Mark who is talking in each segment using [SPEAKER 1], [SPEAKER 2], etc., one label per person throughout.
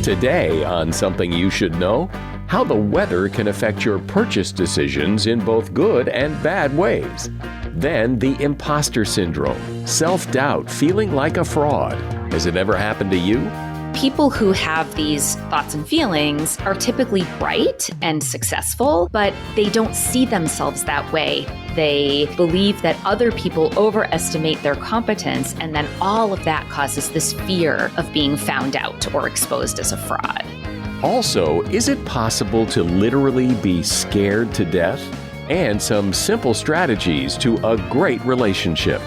[SPEAKER 1] Today on Something You Should Know, how the weather can affect your purchase decisions in both good and bad ways. Then the imposter syndrome, self-doubt, feeling like a fraud. Has it ever happened to you?
[SPEAKER 2] People who have these thoughts and feelings are typically bright and successful, but they don't see themselves that way. They believe that other people overestimate their competence, and then all of that causes this fear of being found out or exposed as a fraud.
[SPEAKER 1] Also, is it possible to literally be scared to death? And some simple strategies to a great relationship.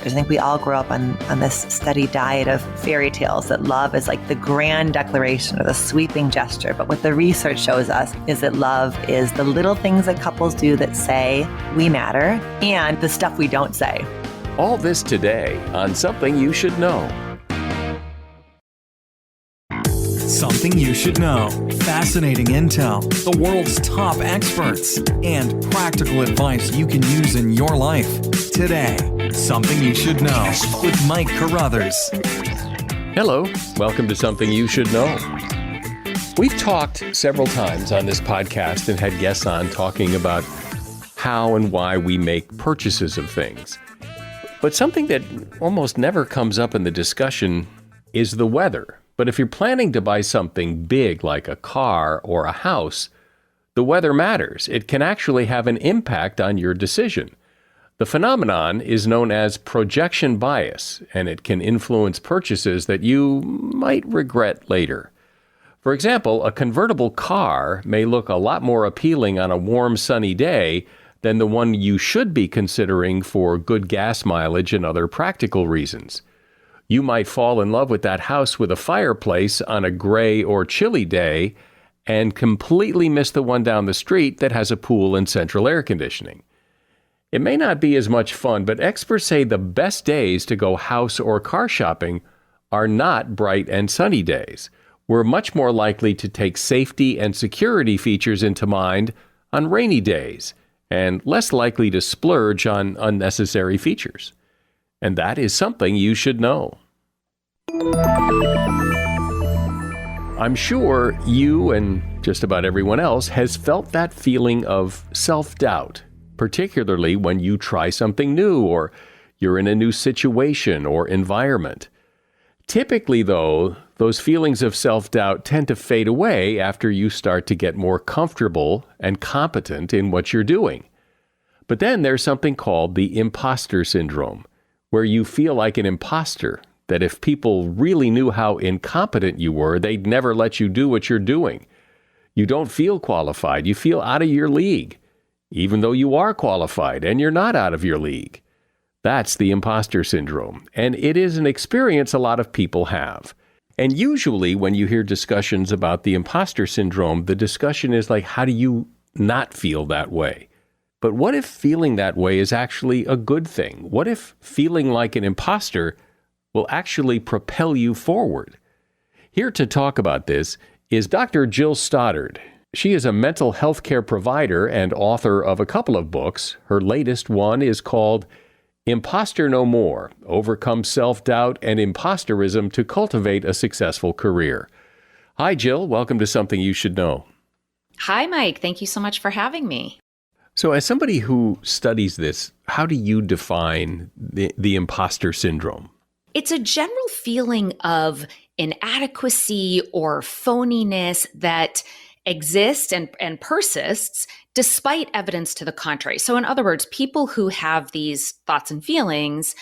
[SPEAKER 3] I think we all grow up on this steady diet of fairy tales that love is like the grand declaration or the sweeping gesture. But what the research shows us is that love is the little things that couples do that say we matter and the stuff we don't say.
[SPEAKER 1] All this today on Something You Should Know.
[SPEAKER 4] Something you should know. Fascinating intel, the world's top experts, and practical advice you can use in your life. Today, Something You Should Know with Mike Carruthers.
[SPEAKER 1] Hello, welcome to Something You Should Know. We've talked several times on this podcast and had guests on talking about how and why we make purchases of things. But something that almost never comes up in the discussion is the weather. But if you're planning to buy something big like a car or a house, the weather matters. It can actually have an impact on your decision. The phenomenon is known as projection bias, and it can influence purchases that you might regret later. For example, a convertible car may look a lot more appealing on a warm, sunny day than the one you should be considering for good gas mileage and other practical reasons. You might fall in love with that house with a fireplace on a gray or chilly day and completely miss the one down the street that has a pool and central air conditioning. It may not be as much fun, but experts say the best days to go house or car shopping are not bright and sunny days. We're much more likely to take safety and security features into mind on rainy days and less likely to splurge on unnecessary features. And that is something you should know. I'm sure you and just about everyone else has felt that feeling of self-doubt, particularly when you try something new or you're in a new situation or environment. Typically, though, those feelings of self-doubt tend to fade away after you start to get more comfortable and competent in what you're doing. But then there's something called the imposter syndrome, where you feel like an imposter, that if people really knew how incompetent you were, they'd never let you do what you're doing. You don't feel qualified. You feel out of your league, even though you are qualified and you're not out of your league. That's the imposter syndrome, and it is an experience a lot of people have. And usually when you hear discussions about the imposter syndrome, the discussion is like, how do you not feel that way? But what if feeling that way is actually a good thing? What if feeling like an imposter will actually propel you forward? Here to talk about this is Dr. Jill Stoddard. She is a mental health care provider and author of a couple of books. Her latest one is called Imposter No More: Overcome Self-Doubt and Imposterism to Cultivate a Successful Career. Hi, Jill. Welcome to Something You Should Know.
[SPEAKER 2] Hi, Mike. Thank you so much for having me.
[SPEAKER 1] So as somebody who studies this, how do you define the imposter syndrome?
[SPEAKER 2] It's a general feeling of inadequacy or phoniness that exists and persists despite evidence to the contrary. So in other words, people who have these thoughts and feelings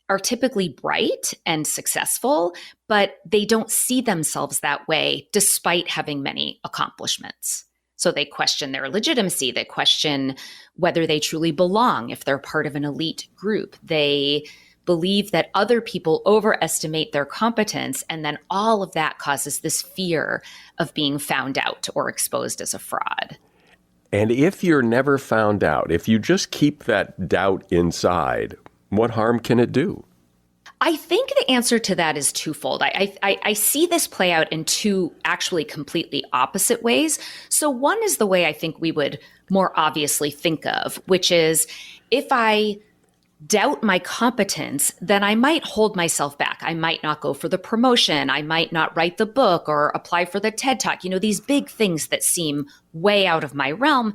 [SPEAKER 2] are typically bright and successful, but they don't see themselves that way despite having many accomplishments. So they question their legitimacy. They question whether they truly belong if they're part of an elite group. They believe that other people overestimate their competence, and then all of that causes this fear of being found out or exposed as a fraud.
[SPEAKER 1] And if you're never found out, if you just keep that doubt inside, what harm can it do?
[SPEAKER 2] I think the answer to that is twofold. I see this play out in two actually completely opposite ways. So one is the way I think we would more obviously think of, which is if I doubt my competence, then I might hold myself back. I might not go for the promotion. I might not write the book or apply for the TED Talk, these big things that seem way out of my realm.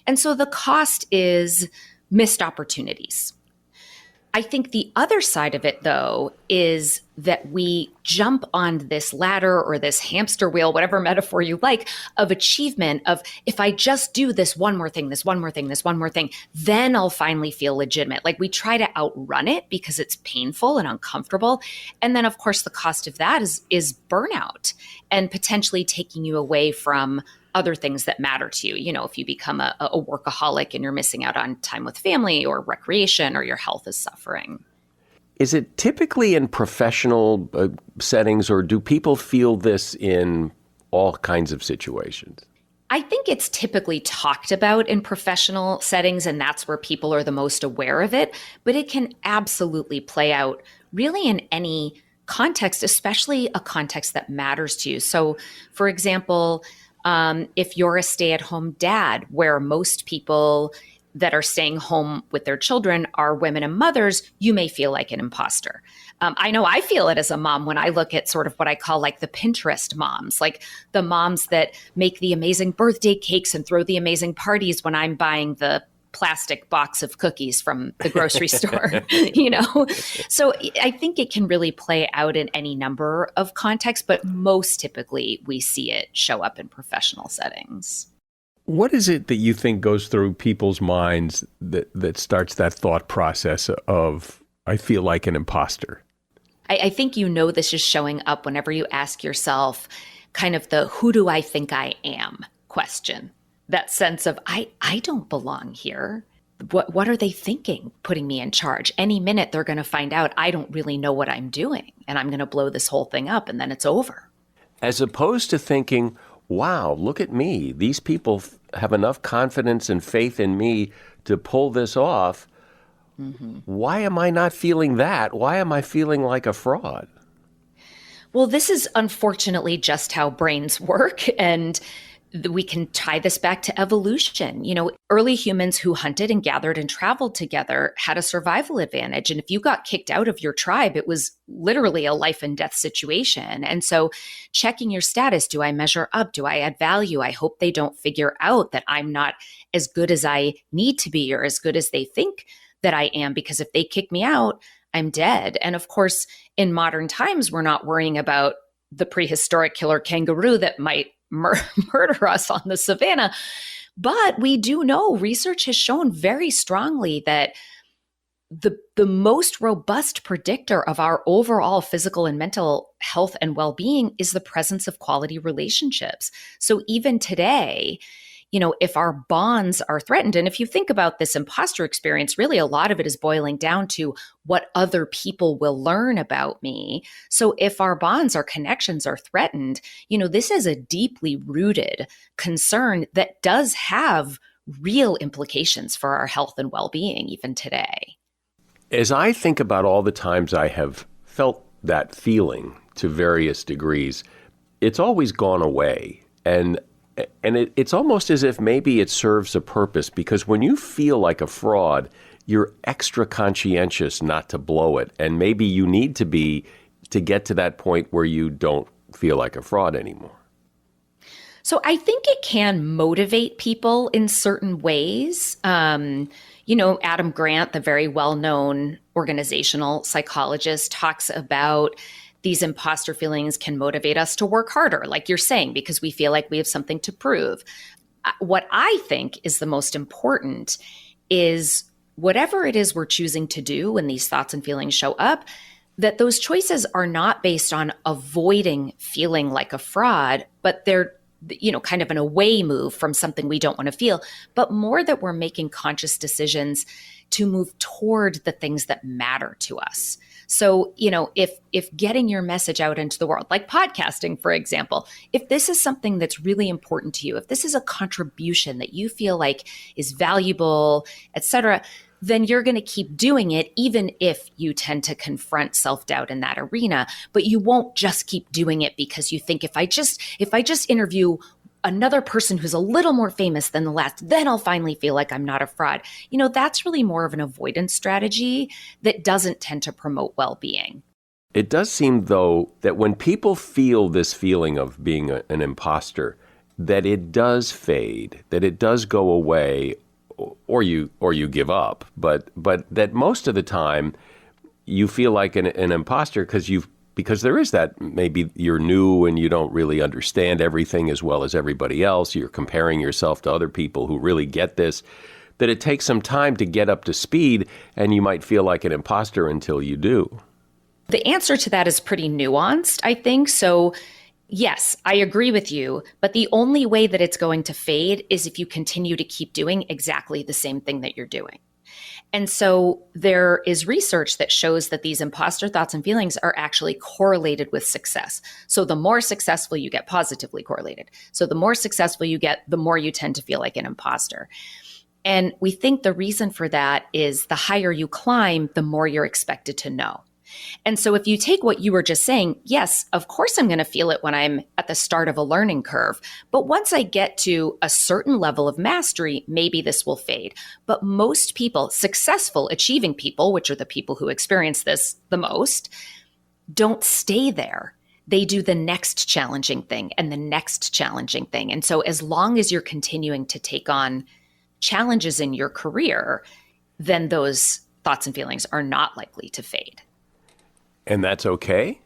[SPEAKER 2] And so the cost is missed opportunities. I think the other side of it, though, is that we jump on this ladder or this hamster wheel, whatever metaphor you like, of achievement of if I just do this one more thing, this one more thing, this one more thing, then I'll finally feel legitimate. Like we try to outrun it because it's painful and uncomfortable. And then, of course, the cost of that is burnout and potentially taking you away from other things that matter to you. If you become a workaholic and you're missing out on time with family or recreation or your health is suffering.
[SPEAKER 1] Is it typically in professional settings, or do people feel this in all kinds of situations?
[SPEAKER 2] I think it's typically talked about in professional settings, and that's where people are the most aware of it. But it can absolutely play out really in any context, especially a context that matters to you. So, for example, if you're a stay-at-home dad, where most people that are staying home with their children are women and mothers, you may feel like an imposter. I know I feel it as a mom when I look at sort of what I call like the Pinterest moms, like the moms that make the amazing birthday cakes and throw the amazing parties when I'm buying the plastic box of cookies from the grocery store, So I think it can really play out in any number of contexts, but most typically we see it show up in professional settings.
[SPEAKER 1] What is it that you think goes through people's minds that starts that thought process of, I feel like an imposter?
[SPEAKER 2] I think this is showing up whenever you ask yourself kind of the who do I think I am question. That sense of, I don't belong here. What are they thinking, putting me in charge? Any minute they're going to find out I don't really know what I'm doing and I'm going to blow this whole thing up and then it's over.
[SPEAKER 1] As opposed to thinking, wow, look at me. These people have enough confidence and faith in me to pull this off. Mm-hmm. Why am I not feeling that? Why am I feeling like a fraud?
[SPEAKER 2] Well, this is unfortunately just how brains work. And we can tie this back to evolution. Early humans who hunted and gathered and traveled together had a survival advantage. And if you got kicked out of your tribe, it was literally a life and death situation. And so checking your status, do I measure up? Do I add value? I hope they don't figure out that I'm not as good as I need to be or as good as they think that I am, because if they kick me out, I'm dead. And of course, in modern times, we're not worrying about the prehistoric killer kangaroo that might murder us on the savannah. But we do know research has shown very strongly that the most robust predictor of our overall physical and mental health and well-being is the presence of quality relationships. So even today, if our bonds are threatened, and if you think about this imposter experience, really a lot of it is boiling down to what other people will learn about me. So if our bonds, our connections are threatened, this is a deeply rooted concern that does have real implications for our health and well-being even today.
[SPEAKER 1] As I think about all the times I have felt that feeling to various degrees, it's always gone away. And it's almost as if maybe it serves a purpose, because when you feel like a fraud, you're extra conscientious not to blow it. And maybe you need to be to get to that point where you don't feel like a fraud anymore.
[SPEAKER 2] So I think it can motivate people in certain ways. Adam Grant, the very well-known organizational psychologist, talks about these imposter feelings can motivate us to work harder, like you're saying, because we feel like we have something to prove. What I think is the most important is whatever it is we're choosing to do when these thoughts and feelings show up, that those choices are not based on avoiding feeling like a fraud, but they're kind of an away move from something we don't want to feel, but more that we're making conscious decisions to move toward the things that matter to us. So, if getting your message out into the world, like podcasting, for example, if this is something that's really important to you, if this is a contribution that you feel like is valuable, et cetera, then you're going to keep doing it, even if you tend to confront self-doubt in that arena. But you won't just keep doing it because you think if I just interview another person who's a little more famous than the last, then I'll finally feel like I'm not a fraud. That's really more of an avoidance strategy that doesn't tend to promote well-being.
[SPEAKER 1] It does seem, though, that when people feel this feeling of being an imposter, that it does fade, that it does go away, or you give up. But that most of the time you feel like an imposter because there is that, maybe you're new and you don't really understand everything as well as everybody else. You're comparing yourself to other people who really get this, that it takes some time to get up to speed, and you might feel like an imposter until you do.
[SPEAKER 2] The answer to that is pretty nuanced, I think. So yes, I agree with you, but the only way that it's going to fade is if you continue to keep doing exactly the same thing that you're doing. And so there is research that shows that these imposter thoughts and feelings are actually correlated with success. So the more successful you get, positively correlated. So the more successful you get, the more you tend to feel like an imposter. And we think the reason for that is the higher you climb, the more you're expected to know. And so if you take what you were just saying, yes, of course I'm going to feel it when I'm at the start of a learning curve. But once I get to a certain level of mastery, maybe this will fade. But most people, successful, achieving people, which are the people who experience this the most, don't stay there. They do the next challenging thing and the next challenging thing. And so as long as you're continuing to take on challenges in your career, then those thoughts and feelings are not likely to fade.
[SPEAKER 1] And that's okay?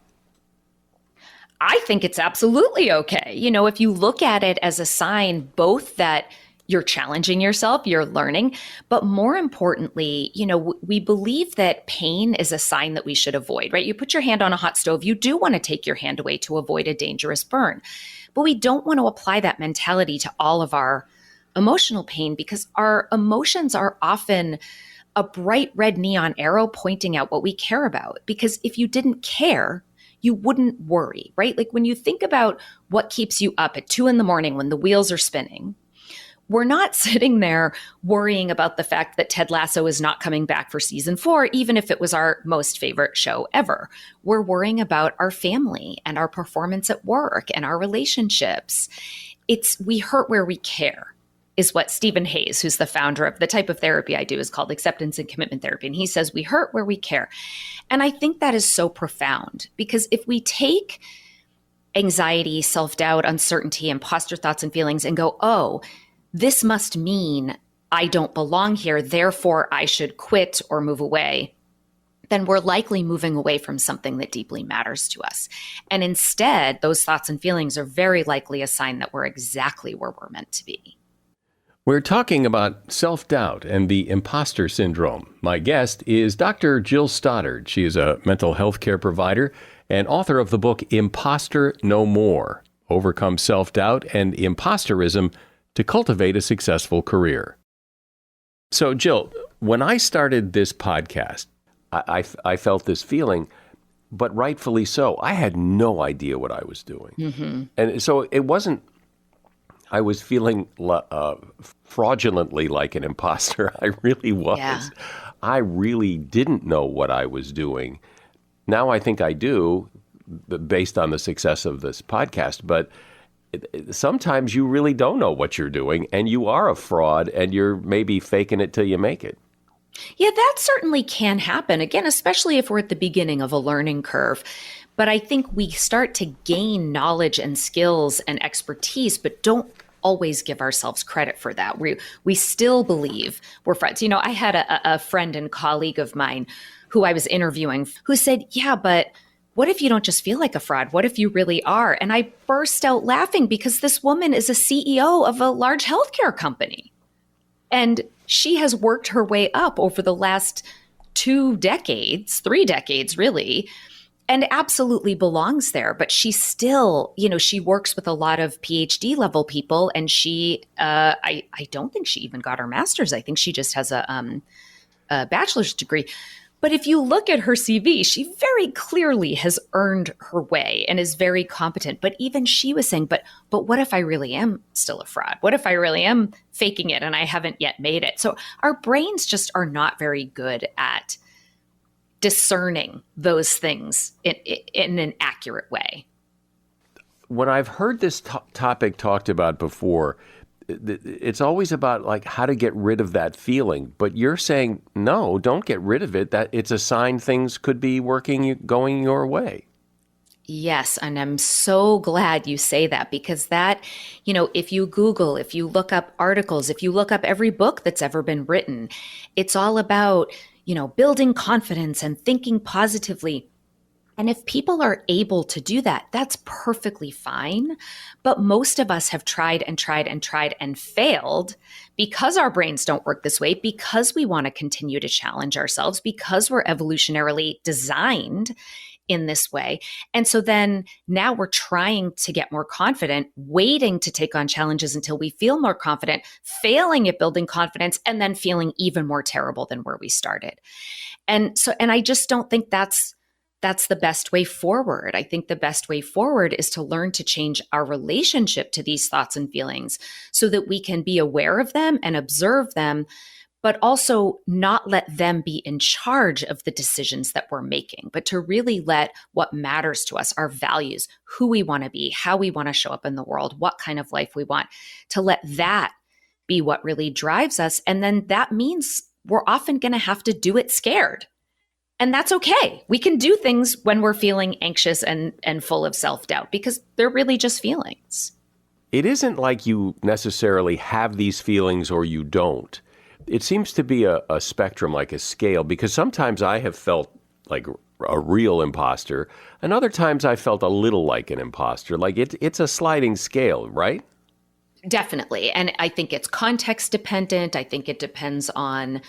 [SPEAKER 2] I think it's absolutely okay. If you look at it as a sign, both that you're challenging yourself, you're learning, but more importantly, we believe that pain is a sign that we should avoid, right? You put your hand on a hot stove, you do want to take your hand away to avoid a dangerous burn, but we don't want to apply that mentality to all of our emotional pain, because our emotions are often a bright red neon arrow pointing out what we care about. Because if you didn't care, you wouldn't worry, right? Like when you think about what keeps you up at 2 a.m. when the wheels are spinning, we're not sitting there worrying about the fact that Ted Lasso is not coming back for season 4, even if it was our most favorite show ever. We're worrying about our family and our performance at work and our relationships. We hurt where we care, is what Stephen Hayes, who's the founder of the type of therapy I do, is called acceptance and commitment therapy. And he says, we hurt where we care. And I think that is so profound, because if we take anxiety, self-doubt, uncertainty, imposter thoughts and feelings and go, oh, this must mean I don't belong here, therefore I should quit or move away, then we're likely moving away from something that deeply matters to us. And instead, those thoughts and feelings are very likely a sign that we're exactly where we're meant to be.
[SPEAKER 1] We're talking about self-doubt and the imposter syndrome. My guest is Dr. Jill Stoddard. She is a mental health care provider and author of the book Imposter No More: Overcome Self-Doubt and Imposterism to Cultivate a Successful Career. So, Jill, when I started this podcast, I felt this feeling, but rightfully so. I had no idea what I was doing. Mm-hmm. And so it wasn't, I was feeling fraudulently like an imposter. I really was. Yeah. I really didn't know what I was doing. Now I think I do, based on the success of this podcast. But sometimes you really don't know what you're doing, and you are a fraud, and you're maybe faking it till you make it.
[SPEAKER 2] Yeah, that certainly can happen. Again, especially if we're at the beginning of a learning curve. But I think we start to gain knowledge and skills and expertise, but don't always give ourselves credit for that. We still believe we're friends. I had a friend and colleague of mine who I was interviewing who said, yeah, but what if you don't just feel like a fraud? What if you really are? And I burst out laughing because this woman is a CEO of a large healthcare company. And she has worked her way up over the last 2 decades, 3 decades, really, and absolutely belongs there. But she still, she works with a lot of PhD level people. And she, I don't think she even got her master's. I think she just has a bachelor's degree. But if you look at her CV, she very clearly has earned her way and is very competent. But even she was saying, but what if I really am still a fraud? What if I really am faking it and I haven't yet made it? So our brains just are not very good at discerning those things in an accurate way.
[SPEAKER 1] when I've heard this topic talked about before, it's always about like how to get rid of that feeling. But you're saying, no, don't get rid of it. That it's a sign things could be going your way.
[SPEAKER 2] Yes, and I'm so glad you say that because that, if you Google, if you look up articles, if you look up every book that's ever been written, it's all about, building confidence and thinking positively. And if people are able to do that, that's perfectly fine. But most of us have tried and tried and tried and failed because our brains don't work this way, because we want to continue to challenge ourselves, because we're evolutionarily designed in this way. And so then now we're trying to get more confident, waiting to take on challenges until we feel more confident, failing at building confidence, and then feeling even more terrible than where we started. And I just don't think that's the best way forward. I think the best way forward is to learn to change our relationship to these thoughts and feelings so that we can be aware of them and observe them, but also not let them be in charge of the decisions that we're making, but to really let what matters to us, our values, who we want to be, how we want to show up in the world, what kind of life we want, to let that be what really drives us. And then that means we're often going to have to do it scared. And that's okay. We can do things when we're feeling anxious and full of self-doubt because they're really just feelings.
[SPEAKER 1] It isn't like you necessarily have these feelings or you don't. It seems to be a spectrum, like a scale, because sometimes I have felt like a real imposter, and other times I felt a little like an imposter. Like it's a sliding scale, right?
[SPEAKER 2] Definitely. And I think it's context dependent. I think it depends on,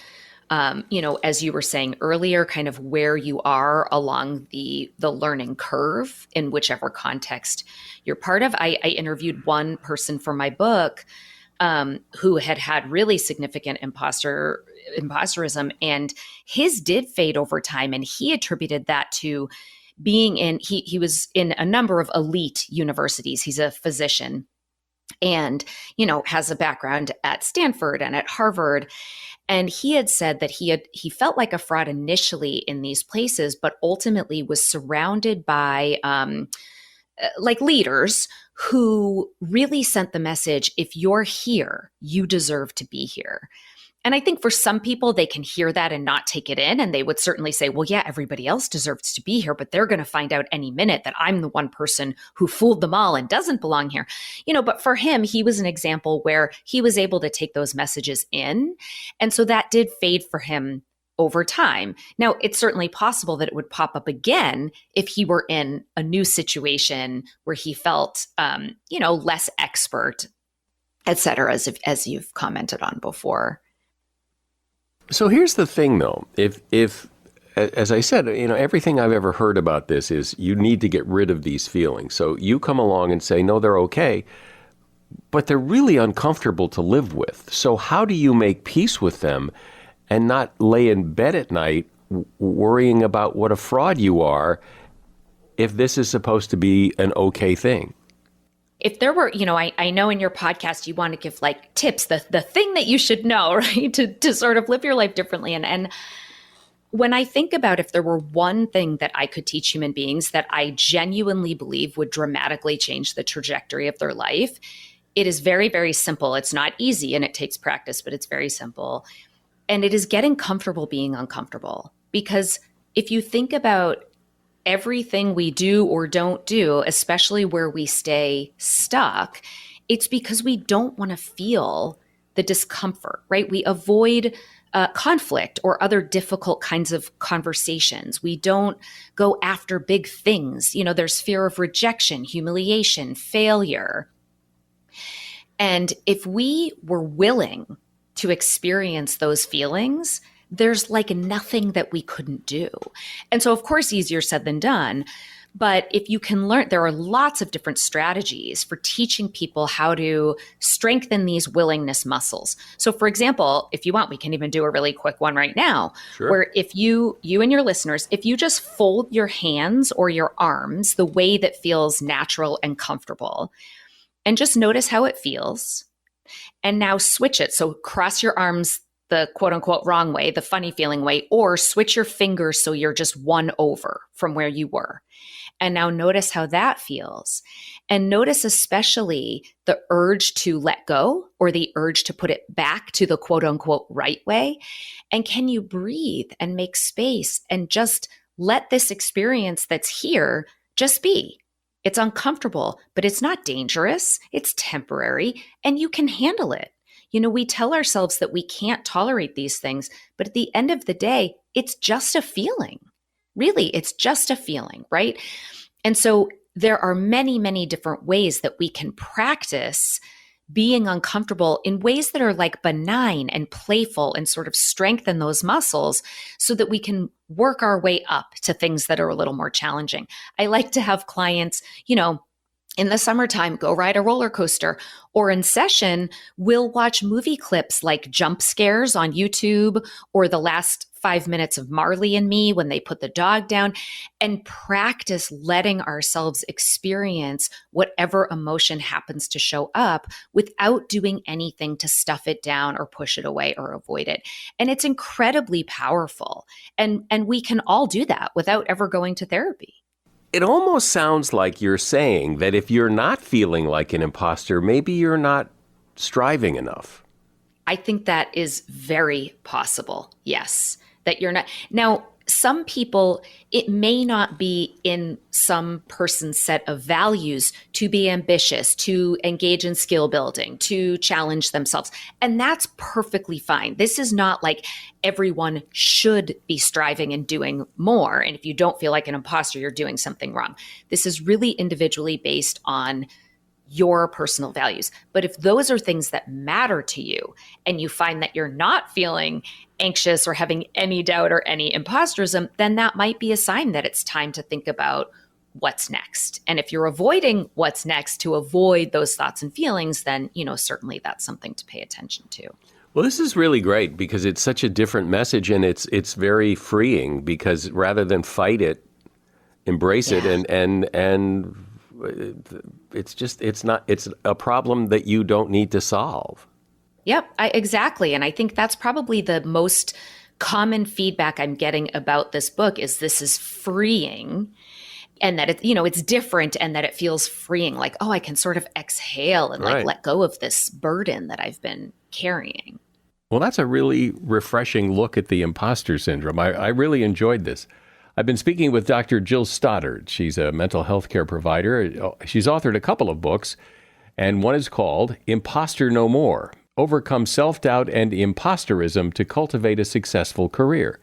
[SPEAKER 2] as you were saying earlier, kind of where you are along the learning curve in whichever context you're part of. I interviewed one person for my book who had really significant imposterism, and his did fade over time. And he attributed that to being he was in a number of elite universities. He's a physician and, has a background at Stanford and at Harvard. And he had said that he felt like a fraud initially in these places, but ultimately was surrounded by like leaders who really sent the message, if you're here, you deserve to be here. And I think for some people, they can hear that and not take it in. And they would certainly say, well, yeah, everybody else deserves to be here, but they're going to find out any minute that I'm the one person who fooled them all and doesn't belong here. But for him, he was an example where he was able to take those messages in. And so that did fade for him over time. Now, it's certainly possible that it would pop up again if he were in a new situation where he felt, less expert, et cetera, as you've commented on before.
[SPEAKER 1] So here's the thing, though. If as I said, everything I've ever heard about this is you need to get rid of these feelings. So you come along and say, no, they're okay, but they're really uncomfortable to live with. So how do you make peace with them and not lay in bed at night worrying about what a fraud you are if this is supposed to be an okay thing?
[SPEAKER 2] If there were, I know in your podcast, you want to give like tips, the thing that you should know, right? To sort of live your life differently. And when I think about if there were one thing that I could teach human beings that I genuinely believe would dramatically change the trajectory of their life, it is very, very simple. It's not easy and it takes practice, but it's very simple. And it is getting comfortable being uncomfortable. Because if you think about everything we do or don't do, especially where we stay stuck, it's because we don't want to feel the discomfort, right? We avoid conflict or other difficult kinds of conversations. We don't go after big things. There's fear of rejection, humiliation, failure. And if we were willing to experience those feelings, there's like nothing that we couldn't do. And so, of course, easier said than done. But if you can learn, there are lots of different strategies for teaching people how to strengthen these willingness muscles. So, for example, if you want, we can even do a really quick one right now,
[SPEAKER 1] Sure.
[SPEAKER 2] Where if you and your listeners, if you just fold your hands or your arms the way that feels natural and comfortable, and just notice how it feels, and now switch it. So cross your arms the quote unquote wrong way, the funny feeling way, or switch your fingers so you're just one over from where you were. And now notice how that feels. And notice especially the urge to let go or the urge to put it back to the quote unquote right way. And can you breathe and make space and just let this experience that's here just be? It's uncomfortable, but it's not dangerous. It's temporary and you can handle it. We tell ourselves that we can't tolerate these things, but at the end of the day, it's just a feeling. Really, it's just a feeling, right? And so there are many, many different ways that we can practice being uncomfortable in ways that are like benign and playful and sort of strengthen those muscles so that we can work our way up to things that are a little more challenging. I like to have clients, in the summertime, go ride a roller coaster, or in session, we'll watch movie clips like jump scares on YouTube or the last 5 minutes of Marley and Me when they put the dog down, and practice letting ourselves experience whatever emotion happens to show up without doing anything to stuff it down or push it away or avoid it. And it's incredibly powerful. And we can all do that without ever going to therapy.
[SPEAKER 1] It almost sounds like you're saying that if you're not feeling like an imposter, maybe you're not striving enough.
[SPEAKER 2] I think that is very possible. Yes, that you're not. Now, some people, it may not be in some person's set of values to be ambitious, to engage in skill building, to challenge themselves. And that's perfectly fine. This is not like everyone should be striving and doing more. And if you don't feel like an imposter, you're doing something wrong. This is really individually based on your personal values. But if those are things that matter to you and you find that you're not feeling anxious or having any doubt or any imposterism, then that might be a sign that it's time to think about what's next. And if you're avoiding what's next to avoid those thoughts and feelings, then, certainly that's something to pay attention to.
[SPEAKER 1] Well, this is really great because it's such a different message and it's very freeing because rather than fight it, embrace it and it's a problem that you don't need to solve.
[SPEAKER 2] Yep, exactly. And I think that's probably the most common feedback I'm getting about this book is this is freeing and that it's different and that it feels freeing. Like, I can sort of exhale and let go of this burden that I've been carrying.
[SPEAKER 1] Well, that's a really refreshing look at the imposter syndrome. I really enjoyed this. I've been speaking with Dr. Jill Stoddard. She's a mental health care provider. She's authored a couple of books, and one is called Imposter No More: Overcome Self-Doubt and Imposterism to Cultivate a Successful Career.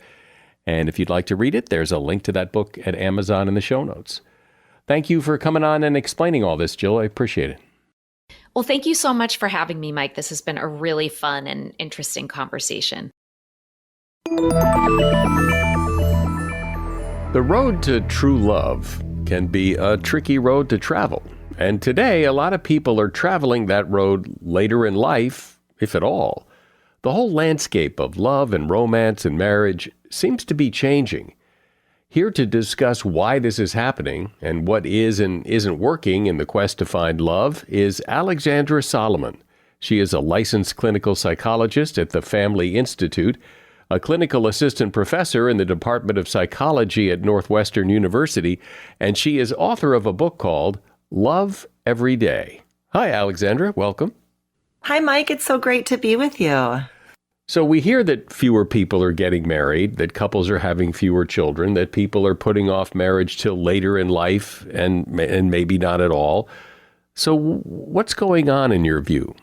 [SPEAKER 1] And if you'd like to read it, there's a link to that book at Amazon in the show notes. Thank you for coming on and explaining all this, Jill. I appreciate it.
[SPEAKER 2] Well, thank you so much for having me, Mike. This has been a really fun and interesting conversation.
[SPEAKER 1] The road to true love can be a tricky road to travel. And today, a lot of people are traveling that road later in life, if at all. The whole landscape of love and romance and marriage seems to be changing. Here to discuss why this is happening and what is and isn't working in the quest to find love is Alexandra Solomon. She is a licensed clinical psychologist at the Family Institute, a clinical assistant professor in the Department of Psychology at Northwestern University, and she is author of a book called Love Every Day. Hi, Alexandra. Welcome.
[SPEAKER 3] Hi, Mike. It's so great to be with you.
[SPEAKER 1] So we hear that fewer people are getting married, that couples are having fewer children, that people are putting off marriage till later in life and maybe not at all. So what's going on in your view?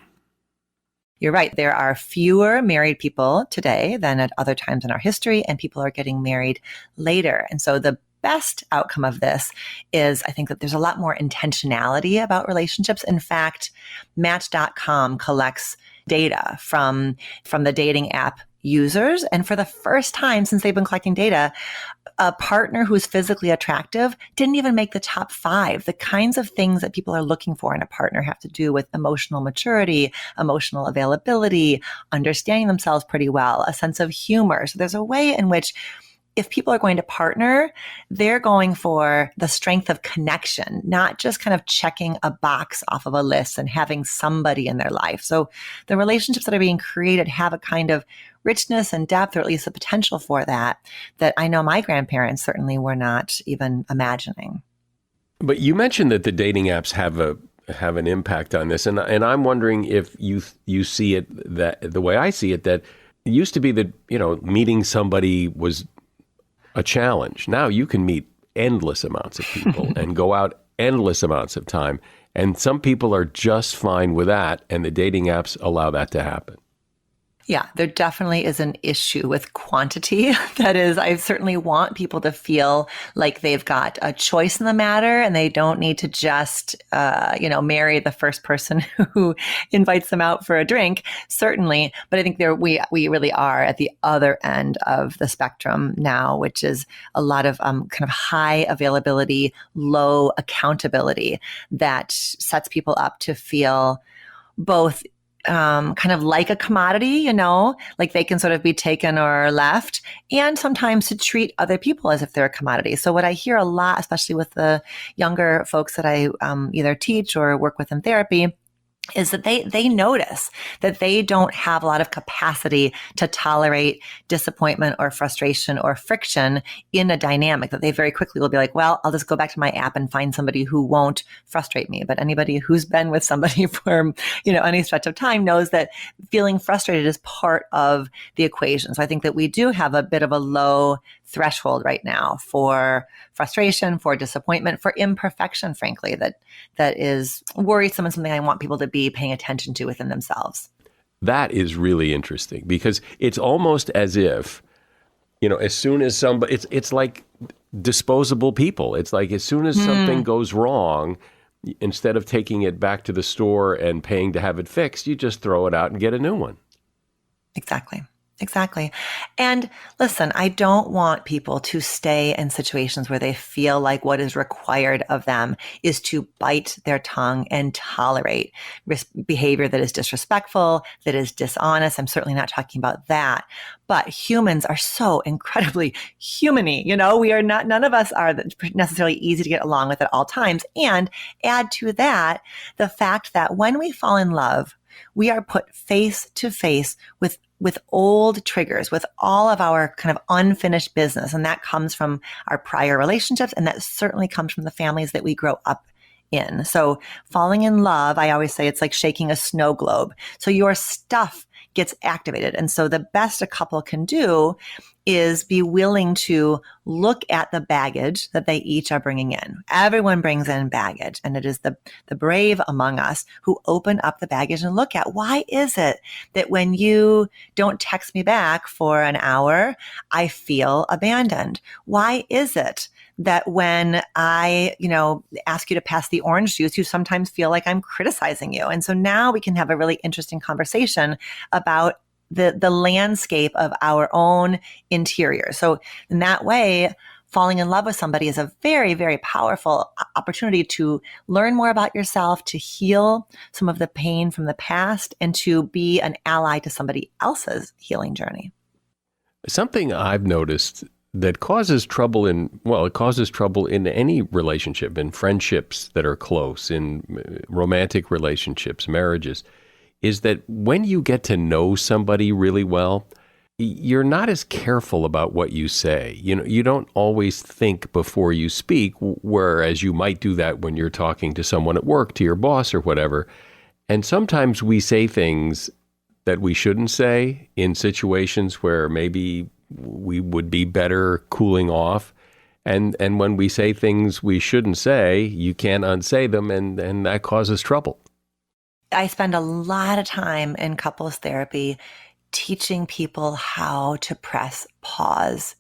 [SPEAKER 3] You're right. There are fewer married people today than at other times in our history, and people are getting married later. And so the best outcome of this is I think that there's a lot more intentionality about relationships. In fact, Match.com collects data from the dating app users. And for the first time since they've been collecting data, a partner who's physically attractive didn't even make the top 5. The kinds of things that people are looking for in a partner have to do with emotional maturity, emotional availability, understanding themselves pretty well, a sense of humor. So there's a way in which if people are going to partner, they're going for the strength of connection, not just kind of checking a box off of a list and having somebody in their life. So the relationships that are being created have a kind of richness and depth, or at least the potential for that I know my grandparents certainly were not even imagining.
[SPEAKER 1] But you mentioned that the dating apps have an impact on this, and I'm wondering if you see it that the way I see it, that it used to be that meeting somebody was a challenge. Now you can meet endless amounts of people and go out endless amounts of time, and some people are just fine with that, and the dating apps allow that to happen.
[SPEAKER 3] Yeah, there definitely is an issue with quantity. That is, I certainly want people to feel like they've got a choice in the matter and they don't need to just, marry the first person who invites them out for a drink, certainly. But I think we really are at the other end of the spectrum now, which is a lot of kind of high availability, low accountability that sets people up to feel both kind of like a commodity, like they can sort of be taken or left, and sometimes to treat other people as if they're a commodity. So what I hear a lot, especially with the younger folks that I either teach or work with in therapy, is that they notice that they don't have a lot of capacity to tolerate disappointment or frustration or friction in a dynamic, that they very quickly will be like, well, I'll just go back to my app and find somebody who won't frustrate me. But anybody who's been with somebody for, any stretch of time knows that feeling frustrated is part of the equation. So I think that we do have a bit of a low threshold right now for frustration, for disappointment, for imperfection, frankly, that is worrisome and something I want people to be paying attention to within themselves.
[SPEAKER 1] That is really interesting, because it's almost as if, as soon as somebody, it's like disposable people. It's like as soon as something goes wrong, instead of taking it back to the store and paying to have it fixed, you just throw it out and get a new one.
[SPEAKER 3] Exactly. And listen, I don't want people to stay in situations where they feel like what is required of them is to bite their tongue and tolerate behavior that is disrespectful, that is dishonest. I'm certainly not talking about that. But humans are so incredibly human-y. We are not, none of us are necessarily easy to get along with at all times. And add to that the fact that when we fall in love, we are put face to face with old triggers, with all of our kind of unfinished business. And that comes from our prior relationships. And that certainly comes from the families that we grow up in. So falling in love, I always say it's like shaking a snow globe. So your stuff gets activated. And so the best a couple can do is be willing to look at the baggage that they each are bringing in. Everyone brings in baggage, and it is the brave among us who open up the baggage and look at, why is it that when you don't text me back for an hour, I feel abandoned? Why is it that when I, ask you to pass the orange juice, you sometimes feel like I'm criticizing you? And so now we can have a really interesting conversation about the landscape of our own interior. So in that way, falling in love with somebody is a very, very powerful opportunity to learn more about yourself, to heal some of the pain from the past, and to be an ally to somebody else's healing journey.
[SPEAKER 1] Something I've noticed that causes trouble in any relationship, in friendships that are close, in romantic relationships, marriages, is that when you get to know somebody really well, you're not as careful about what you say. You don't always think before you speak, whereas you might do that when you're talking to someone at work, to your boss or whatever. And sometimes we say things that we shouldn't say in situations where maybe we would be better cooling off. And when we say things we shouldn't say, you can't unsay them, and that causes trouble.
[SPEAKER 3] I spend a lot of time in couples therapy teaching people how to press pause.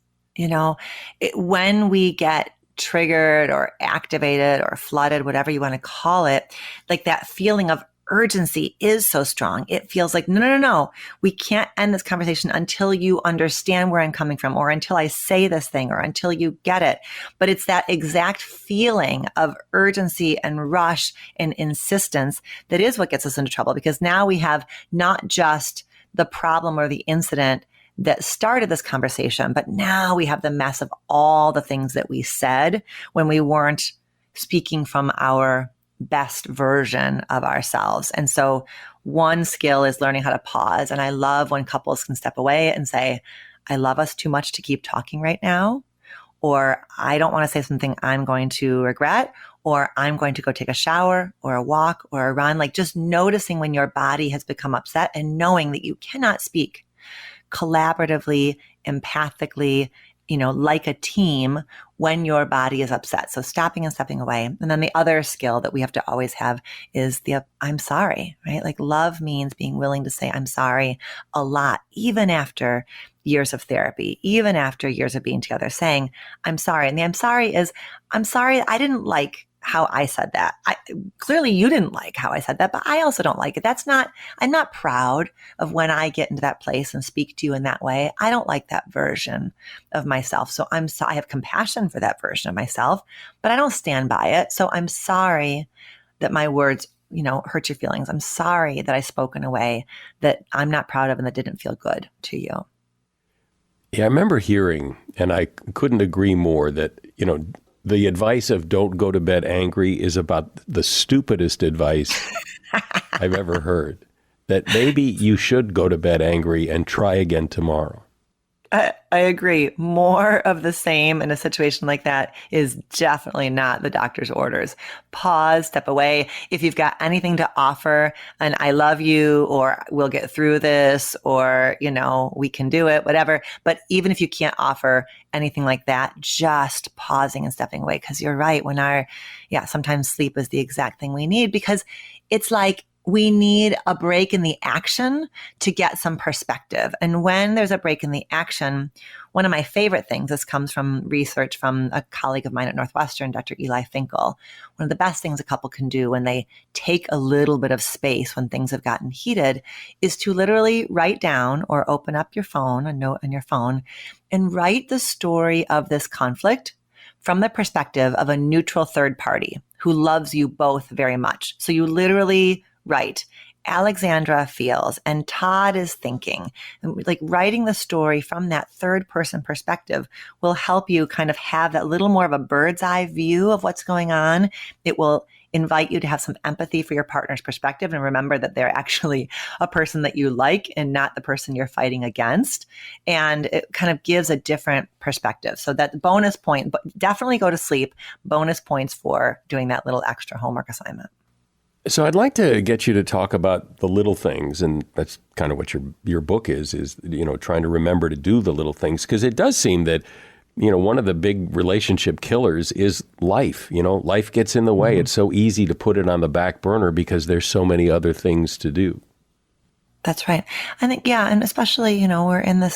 [SPEAKER 3] When we get triggered or activated or flooded, whatever you want to call it, like that feeling of urgency is so strong. It feels like, no, we can't end this conversation until you understand where I'm coming from, or until I say this thing, or until you get it. But it's that exact feeling of urgency and rush and insistence that is what gets us into trouble, because now we have not just the problem or the incident that started this conversation, but now we have the mess of all the things that we said when we weren't speaking from our best version of ourselves. And so one skill is learning how to pause. And I love when couples can step away and say, I love us too much to keep talking right now. or I don't want to say something I'm going to regret, or I'm going to go take a shower or a walk or a run. Like just noticing when your body has become upset and knowing that you cannot speak collaboratively, empathically, like a team when your body is upset. So stopping and stepping away. And then the other skill that we have to always have is the I'm sorry, right? Like love means being willing to say I'm sorry a lot, even after years of therapy, even after years of being together, saying I'm sorry. And the I'm sorry is, I'm sorry I didn't like how I said that. Clearly you didn't like how I said that, but I also don't like it. I'm not proud of when I get into that place and speak to you in that way. I don't like that version of myself. So I have compassion for that version of myself, but I don't stand by it. So I'm sorry that my words, hurt your feelings. I'm sorry that I spoke in a way that I'm not proud of and that didn't feel good to you.
[SPEAKER 1] Yeah, I remember hearing, and I couldn't agree more, that, the advice of don't go to bed angry is about the stupidest advice I've ever heard. That maybe you should go to bed angry and try again tomorrow.
[SPEAKER 3] I agree. More of the same in a situation like that is definitely not the doctor's orders. Pause, step away. If you've got anything to offer, an I love you, or we'll get through this, or, we can do it, whatever. But even if you can't offer anything like that, just pausing and stepping away. Because you're right. Sometimes sleep is the exact thing we need, because it's like, we need a break in the action to get some perspective. And when there's a break in the action, one of my favorite things, this comes from research from a colleague of mine at Northwestern, Dr. Eli Finkel. One of the best things a couple can do when they take a little bit of space when things have gotten heated is to literally write down or open up your phone, a note on your phone, and write the story of this conflict from the perspective of a neutral third party who loves you both very much. So you literally write, Alexandra feels, and Todd is thinking. Like writing the story from that third person perspective will help you kind of have that little more of a bird's eye view of what's going on. It will invite you to have some empathy for your partner's perspective and remember that they're actually a person that you like and not the person you're fighting against. And it kind of gives a different perspective. So that bonus point, but definitely go to sleep, bonus points for doing that little extra homework assignment.
[SPEAKER 1] So I'd like to get you to talk about the little things, and that's kind of what your book is trying to remember to do the little things, because it does seem that, one of the big relationship killers is life. Life gets in the way. Mm-hmm. It's so easy to put it on the back burner because there's so many other things to do.
[SPEAKER 3] That's right. I think, and especially, we're in I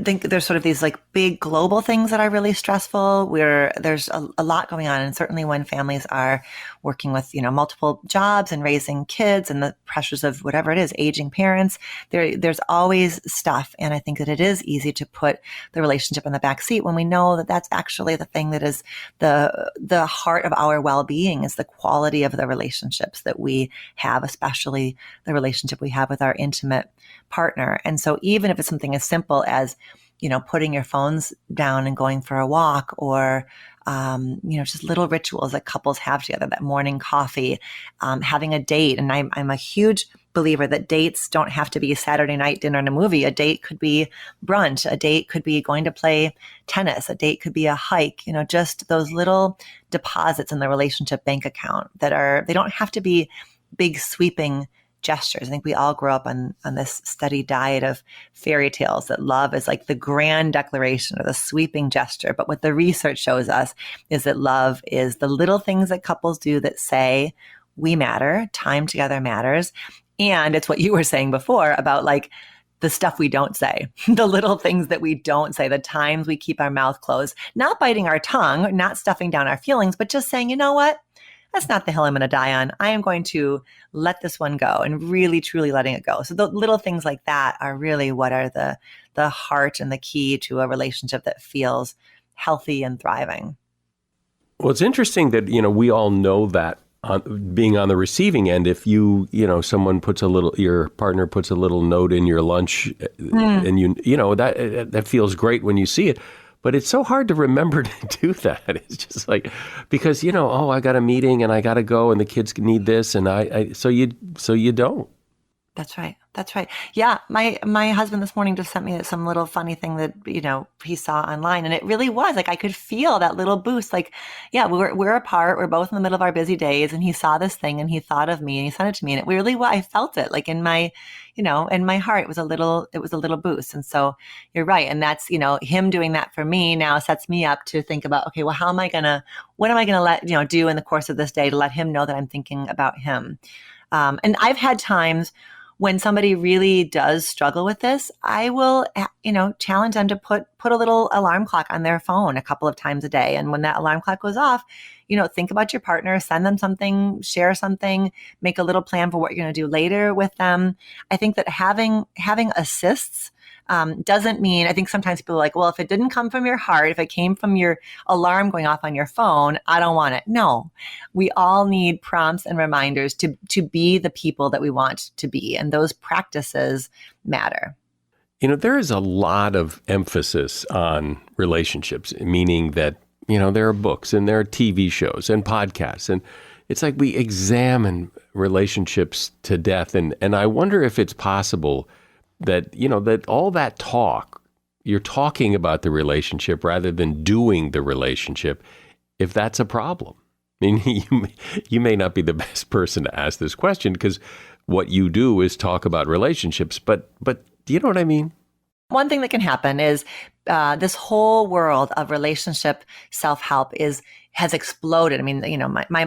[SPEAKER 3] think there's sort of these like big global things that are really stressful, where there's a lot going on. And certainly when families are working with, multiple jobs and raising kids and the pressures of whatever it is, aging parents, there's always stuff. And I think that it is easy to put the relationship in the back seat when we know that that's actually the thing that is the heart of our well-being, is the quality of the relationships that we have, especially the relationship we have with our intimate partner. And so even if it's something as simple as, putting your phones down and going for a walk, or, just little rituals that couples have together, that morning coffee, having a date. And I'm a huge believer that dates don't have to be Saturday night dinner and a movie. A date could be brunch. A date could be going to play tennis. A date could be a hike, just those little deposits in the relationship bank account they don't have to be big sweeping gestures. I think we all grow up on this steady diet of fairy tales that love is like the grand declaration or the sweeping gesture. But what the research shows us is that love is the little things that couples do that say, we matter, time together matters. And it's what you were saying before about like the stuff we don't say, the little things that we don't say, the times we keep our mouth closed, not biting our tongue, not stuffing down our feelings, but just saying, you know what? That's not the hill I'm going to die on. I am going to let this one go, and really, truly letting it go. So the little things like that are really what are the heart and the key to a relationship that feels healthy and thriving.
[SPEAKER 1] Well, it's interesting that, we all know that being on the receiving end, if someone puts your partner puts a little note in your lunch and that feels great when you see it. But it's so hard to remember to do that. It's just like, because, I got a meeting and I got to go and the kids need this. And so you don't.
[SPEAKER 3] That's right. That's right. Yeah, my husband this morning just sent me some little funny thing that, he saw online, and it really was like I could feel that little boost. Like, yeah, we're apart, we're both in the middle of our busy days, and he saw this thing and he thought of me and he sent it to me, and it really was, I felt it like in my, in my heart. It was a little boost. And so you're right, and that's, him doing that for me now sets me up to think about, okay, well, what am I gonna let do in the course of this day to let him know that I'm thinking about him. And I've had times when somebody really does struggle with this, I will, challenge them to put a little alarm clock on their phone a couple of times a day. And when that alarm clock goes off, think about your partner, send them something, share something, make a little plan for what you're going to do later with them. I think that having assists doesn't mean, I think sometimes people are like, well, if it didn't come from your heart, if it came from your alarm going off on your phone, I don't want it. No, we all need prompts and reminders to be the people that we want to be. And those practices matter.
[SPEAKER 1] There is a lot of emphasis on relationships, meaning that, there are books and there are TV shows and podcasts, and it's like we examine relationships to death. And I wonder if it's possible that, that all that talk, you're talking about the relationship rather than doing the relationship, if that's a problem. I mean, you may not be the best person to ask this question because what you do is talk about relationships, but do you know what I mean?
[SPEAKER 3] One thing that can happen is this whole world of relationship self-help has exploded. I mean,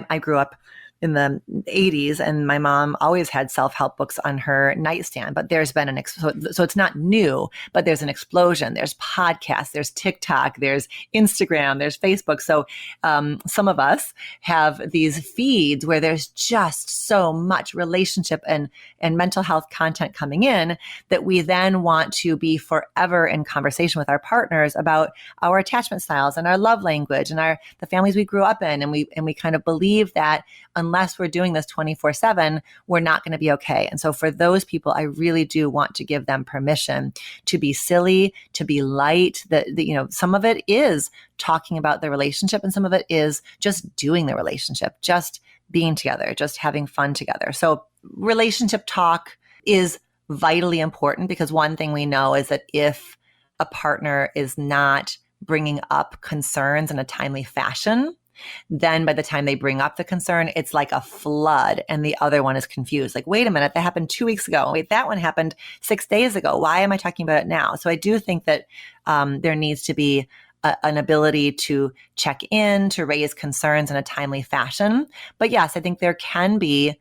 [SPEAKER 3] I grew up in the 80s, and my mom always had self-help books on her nightstand, but there's been so it's not new, but there's an explosion. There's podcasts, there's TikTok, there's Instagram, there's Facebook. So some of us have these feeds where there's just so much relationship and mental health content coming in that we then want to be forever in conversation with our partners about our attachment styles and our love language and the families we grew up in. And we kind of believe that unless we're doing this 24/7, we're not going to be okay. And so for those people, I really do want to give them permission to be silly, to be light. Some of it is talking about the relationship, and some of it is just doing the relationship, just being together, just having fun together. So relationship talk is vitally important, because one thing we know is that if a partner is not bringing up concerns in a timely fashion, then by the time they bring up the concern, it's like a flood and the other one is confused. Like, wait a minute, that happened 2 weeks ago. Wait, that one happened 6 days ago. Why am I talking about it now? So I do think that there needs to be an ability to check in, to raise concerns in a timely fashion. But yes, I think there can be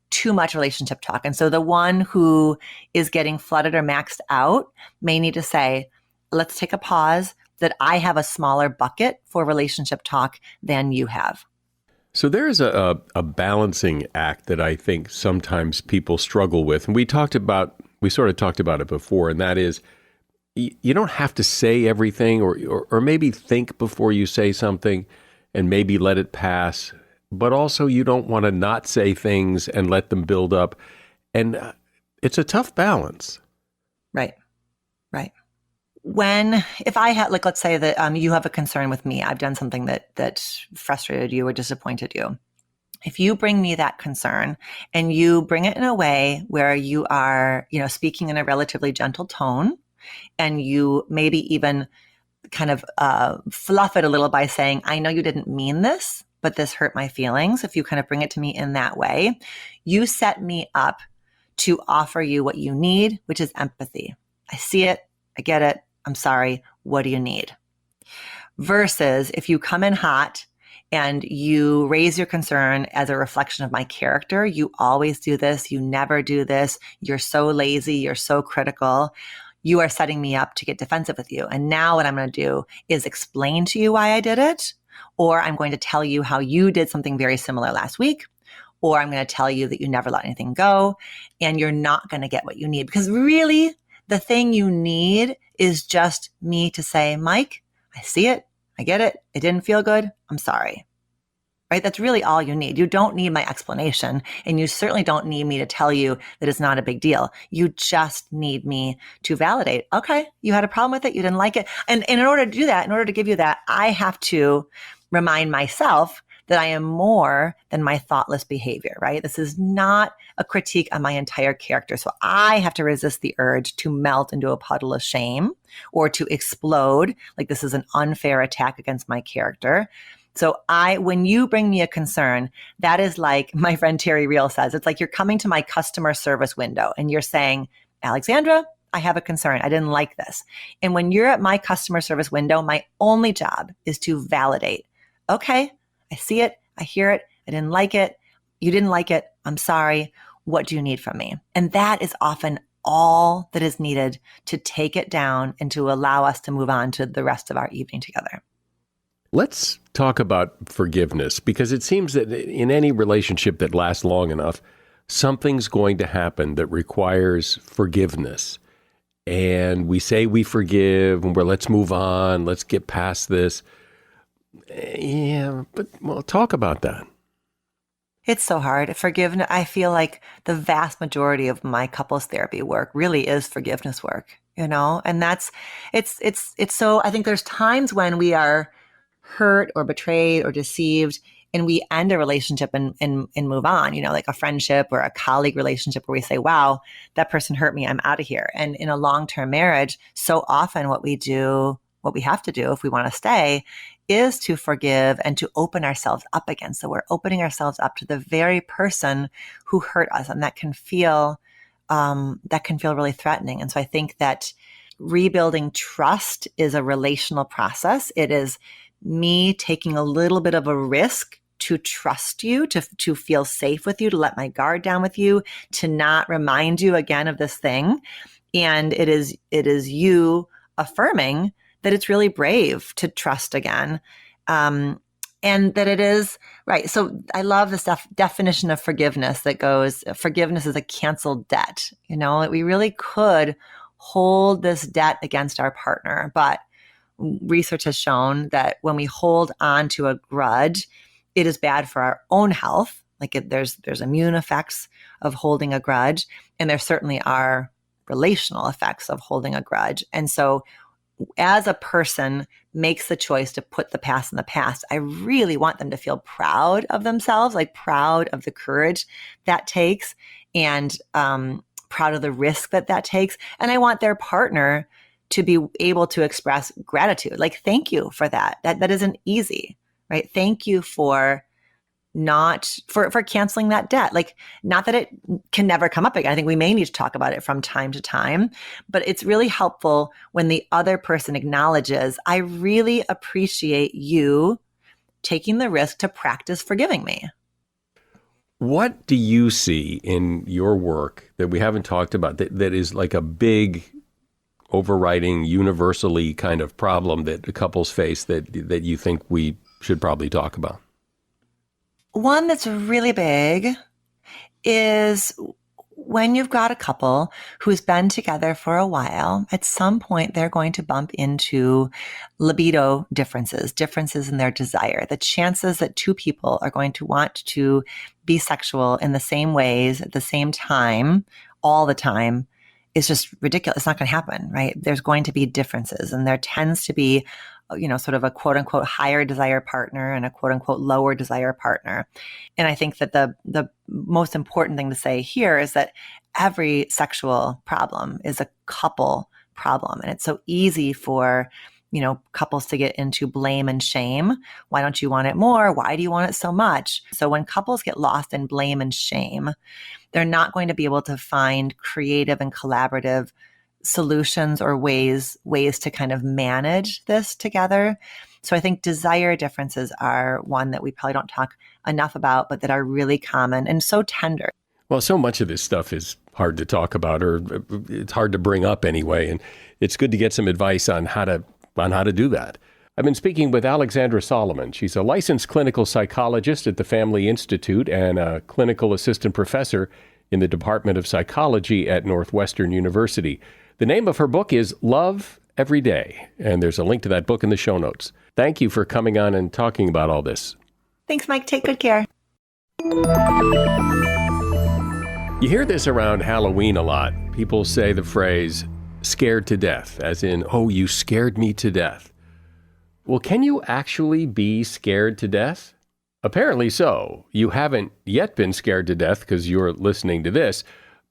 [SPEAKER 3] too much relationship talk. And so the one who is getting flooded or maxed out may need to say, let's take a pause, that I have a smaller bucket for relationship talk than you have.
[SPEAKER 1] So there is a balancing act that I think sometimes people struggle with. And we sort of talked about it before, and that is you don't have to say everything or maybe think before you say something and maybe let it pass. But also you don't want to not say things and let them build up. And it's a tough balance.
[SPEAKER 3] Right. If I had, let's say that you have a concern with me, I've done something that frustrated you or disappointed you. If you bring me that concern and you bring it in a way where you are, speaking in a relatively gentle tone, and you maybe even kind of fluff it a little by saying, I know you didn't mean this, but this hurt my feelings. If you kind of bring it to me in that way, you set me up to offer you what you need, which is empathy. I see it. I get it. I'm sorry. What do you need? Versus if you come in hot and you raise your concern as a reflection of my character, you always do this. You never do this. You're so lazy. You're so critical. You are setting me up to get defensive with you. And now what I'm going to do is explain to you why I did it, or I'm going to tell you how you did something very similar last week, or I'm going to tell you that you never let anything go and you're not going to get what you need. Because really, the thing you need is just me to say, Mike, I see it. I get it. It didn't feel good. I'm sorry. Right? That's really all you need. You don't need my explanation, and you certainly don't need me to tell you that it's not a big deal. You just need me to validate, okay, you had a problem with it. You didn't like it. And in order to do that, in order to give you that, I have to remind myself that I am more than my thoughtless behavior, right? This is not a critique on my entire character. So I have to resist the urge to melt into a puddle of shame or to explode, like this is an unfair attack against my character. So when you bring me a concern, that is like my friend Terry Real says, it's like you're coming to my customer service window and you're saying, Alexandra, I have a concern. I didn't like this. And when you're at my customer service window, my only job is to validate. Okay, I see it. I hear it. I didn't like it. You didn't like it. I'm sorry. What do you need from me? And that is often all that is needed to take it down and to allow us to move on to the rest of our evening together.
[SPEAKER 1] Let's talk about forgiveness, because it seems that in any relationship that lasts long enough, something's going to happen that requires forgiveness. And we say we forgive and let's move on, let's get past this. Yeah, but talk about that.
[SPEAKER 3] It's so hard. Forgiveness, I feel like the vast majority of my couples therapy work really is forgiveness work, and it's so, I think there's times when we are hurt or betrayed or deceived and we end a relationship and move on, like a friendship or a colleague relationship where we say, wow, that person hurt me, I'm out of here. And in a long-term marriage, so often what we have to do if we want to stay is to forgive and to open ourselves up again. So we're opening ourselves up to the very person who hurt us. And that can feel really threatening. And so I think that rebuilding trust is a relational process. It is me taking a little bit of a risk to trust you, to feel safe with you, to let my guard down with you, to not remind you again of this thing. And it is you affirming that it's really brave to trust again. And that it is, right. So I love this definition of forgiveness that goes, forgiveness is a canceled debt, that we really could hold this debt against our partner. But research has shown that when we hold on to a grudge, it is bad for our own health. Like there's immune effects of holding a grudge, and there certainly are relational effects of holding a grudge. And so as a person makes the choice to put the past in the past, I really want them to feel proud of themselves, like proud of the courage that takes and proud of the risk that takes. And I want their partner to be able to express gratitude. Like, thank you for that. That isn't easy, right? Thank you for canceling that debt. Like, not that it can never come up again. I think we may need to talk about it from time to time, but it's really helpful when the other person acknowledges, I really appreciate you taking the risk to practice forgiving me.
[SPEAKER 1] What do you see in your work that we haven't talked about that is like a big overriding, universally kind of problem that couples face that you think we should probably talk about?
[SPEAKER 3] One that's really big is when you've got a couple who's been together for a while, at some point they're going to bump into libido differences in their desire. The chances that two people are going to want to be sexual in the same ways at the same time, all the time, is just ridiculous. It's not going to happen, right? There's going to be differences, and there tends to be, sort of a quote unquote higher desire partner and a quote unquote lower desire partner. And I think that the most important thing to say here is that every sexual problem is a couple problem. And it's so easy for, couples to get into blame and shame. Why don't you want it more? Why do you want it so much? So when couples get lost in blame and shame, they're not going to be able to find creative and collaborative solutions or ways to kind of manage this together. So I think desire differences are one that we probably don't talk enough about, but that are really common and so tender.
[SPEAKER 1] Well, so much of this stuff is hard to talk about, or it's hard to bring up anyway. And it's good to get some advice on how to do that. I've been speaking with Alexandra Solomon. She's a licensed clinical psychologist at the Family Institute and a clinical assistant professor in the Department of Psychology at Northwestern University. The name of her book is Love Every Day, and there's a link to that book in the show notes. Thank you for coming on and talking about all this.
[SPEAKER 3] Thanks, Mike. Take good care.
[SPEAKER 1] You hear this around Halloween a lot. People say the phrase, scared to death, as in, oh, you scared me to death. Well, can you actually be scared to death? Apparently so. You haven't yet been scared to death because you're listening to this,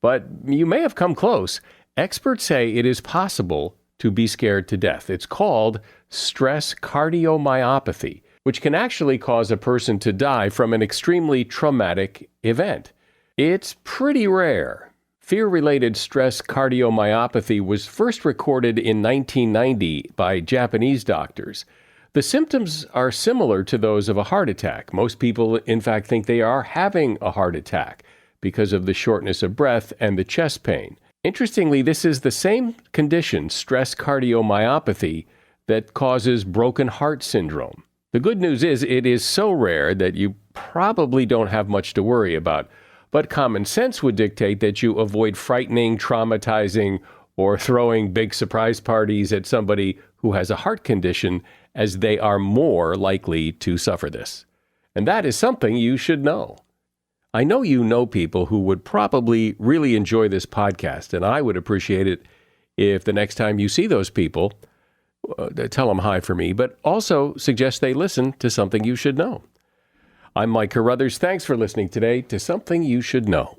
[SPEAKER 1] but you may have come close. Experts say it is possible to be scared to death. It's called stress cardiomyopathy, which can actually cause a person to die from an extremely traumatic event. It's pretty rare. Fear-related stress cardiomyopathy was first recorded in 1990 by Japanese doctors. The symptoms are similar to those of a heart attack. Most people, in fact, think they are having a heart attack because of the shortness of breath and the chest pain. Interestingly, this is the same condition, stress cardiomyopathy, that causes broken heart syndrome. The good news is it is so rare that you probably don't have much to worry about, but common sense would dictate that you avoid frightening, traumatizing, or throwing big surprise parties at somebody who has a heart condition, as they are more likely to suffer this. And that is something you should know. I know you know people who would probably really enjoy this podcast, and I would appreciate it if the next time you see those people, tell them hi for me, but also suggest they listen to Something You Should Know. I'm Mike Carruthers. Thanks for listening today to Something You Should Know.